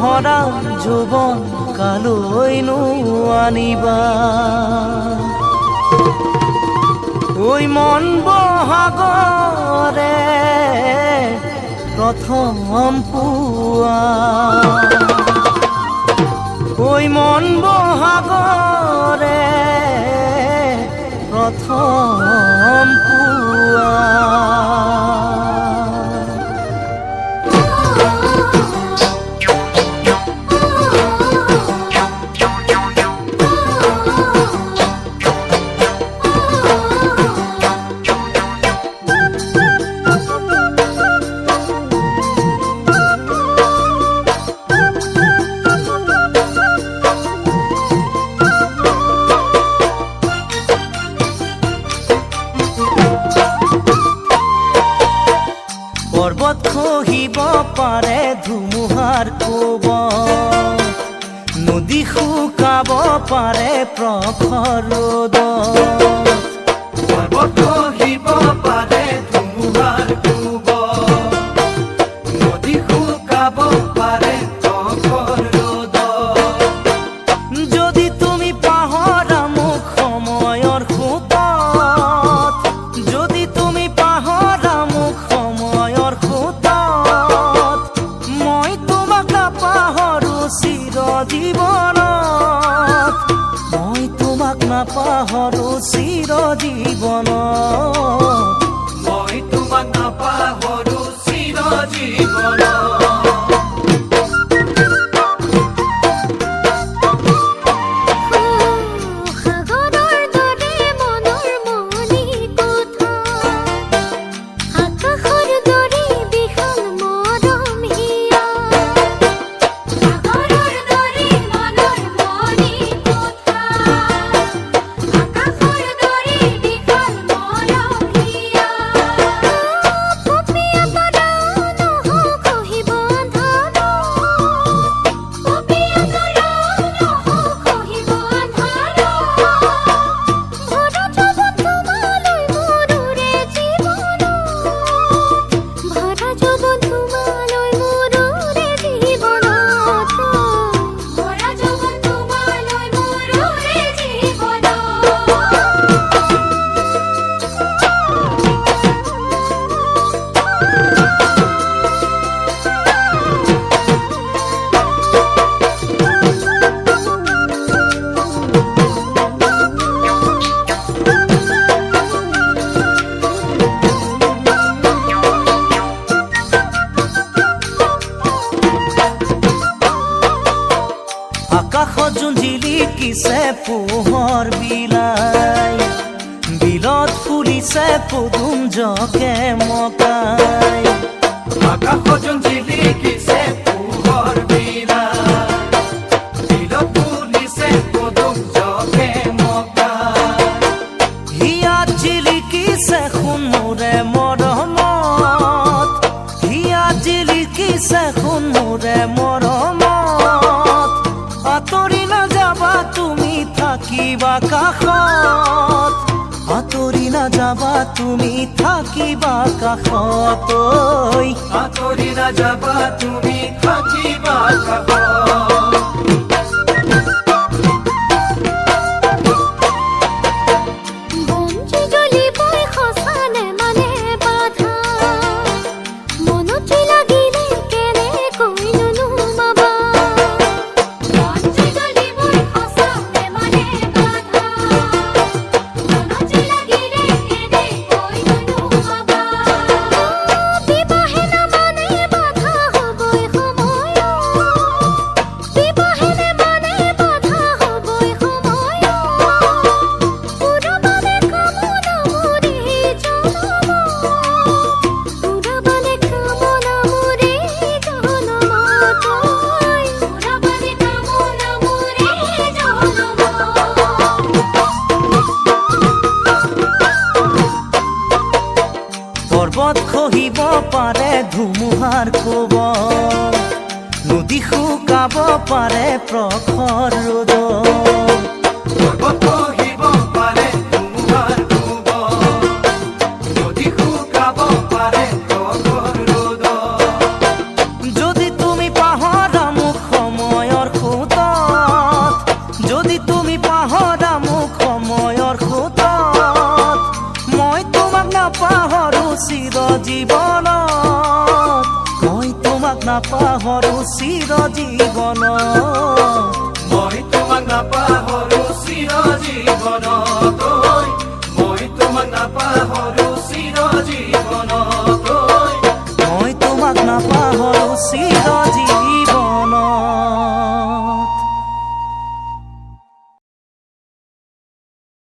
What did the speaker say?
ভৰা যৌৱন কালৈনো আনিবা ঐ মন বহাগৰে প্ৰথম পুৱা ঐ মন বহাগৰে প্ৰথম পুৱা পৰ্বত খহিব পাৰে ধুমুহাৰ কোবত নদী শুকাব পাৰে প্ৰখৰ ৰ'দত পৰ্বত খহিব পাৰে ধুমুহাৰ কোবত নদী শুকাব পাৰে প্ৰখৰ ৰ'দত যদি তুমি পাহৰা মোক সময়ৰ সোঁতত যদি তুমি পাহৰা মোক সময়ৰ সোঁতত মই তোমাক নাপাহৰো চিৰ জীৱনত মই তোমাক নাপাহৰো চিৰ জীৱনত মই তোমাক নাপাহৰো চিৰ জীৱনত আকাশত যোন জিলিকিছে পোহৰ বিলাই বিলত ফুলিছে পদুম জকে মকাই আকাশত যোন জিলিকিছে পোহৰ বিলাই বিলত ফুলিছে পদুম জকে মকাই হিয়াত জিলিকিছে সোণ মোৰে মৰমত হিয়াত জিলিকিছে সোণ মোৰে মৰমত আঁতৰি নাযাবা তুমি থাকিবা কাষত আঁতৰি নাযাবা তুমি থাকিবা কাষত আঁতৰি নাযাবা তুমি থাকিবা কাষত পৰ্বত খহিব পাৰে ধুমুহাৰ কোবত নদী শুকাব পাৰে প্ৰখৰ ৰ'দত যদি তুমি পাহৰা মোক নাপাহৰো চিৰ জীৱনত মই তোমাক নাপাহৰো চিৰ জীৱনত